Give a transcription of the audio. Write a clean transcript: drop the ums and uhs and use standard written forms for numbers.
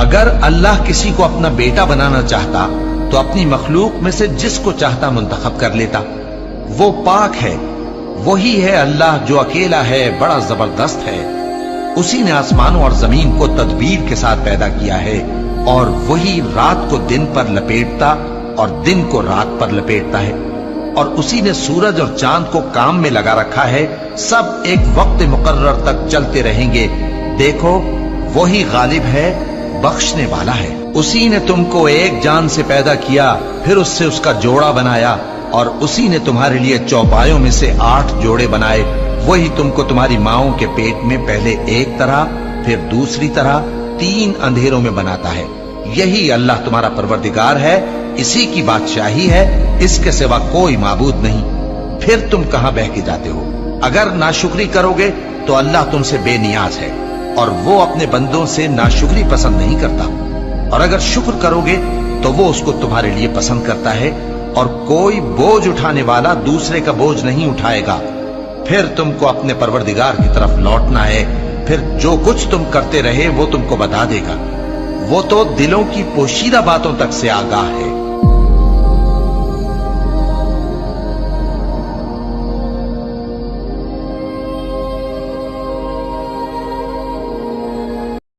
اگر اللہ کسی کو اپنا بیٹا بنانا چاہتا تو اپنی مخلوق میں سے جس کو چاہتا منتخب کر لیتا۔ وہ پاک ہے، وہی ہے اللہ جو اکیلا ہے، بڑا زبردست ہے۔ اسی نے آسمانوں اور زمین کو تدبیر کے ساتھ پیدا کیا ہے، اور وہی رات کو دن پر لپیٹتا اور دن کو رات پر لپیٹتا ہے، اور اسی نے سورج اور چاند کو کام میں لگا رکھا ہے، سب ایک وقت مقرر تک چلتے رہیں گے۔ دیکھو وہی غالب ہے، بخشنے والا ہے۔ اسی نے تم کو ایک جان سے پیدا کیا، پھر اس سے اس کا جوڑا بنایا، اور اسی نے تمہارے لیے چوپایوں میں سے 8 جوڑے بنائے۔ وہی تم کو تمہاری ماؤں کے پیٹ میں پہلے ایک طرح پھر دوسری طرح 3 اندھیروں میں بناتا ہے۔ یہی اللہ تمہارا پروردگار ہے، اسی کی بادشاہی ہے، اس کے سوا کوئی معبود نہیں۔ پھر تم کہاں بہہ کے جاتے ہو؟ اگر ناشکری کرو گے تو اللہ تم سے بے نیاز ہے، اور وہ اپنے بندوں سے ناشکری پسند نہیں کرتا، اور اگر شکر کرو گے تو وہ اس کو تمہارے لیے پسند کرتا ہے، اور کوئی بوجھ اٹھانے والا دوسرے کا بوجھ نہیں اٹھائے گا۔ پھر تم کو اپنے پروردگار کی طرف لوٹنا ہے، پھر جو کچھ تم کرتے رہے وہ تم کو بتا دے گا۔ وہ تو دلوں کی پوشیدہ باتوں تک سے آگاہ ہے۔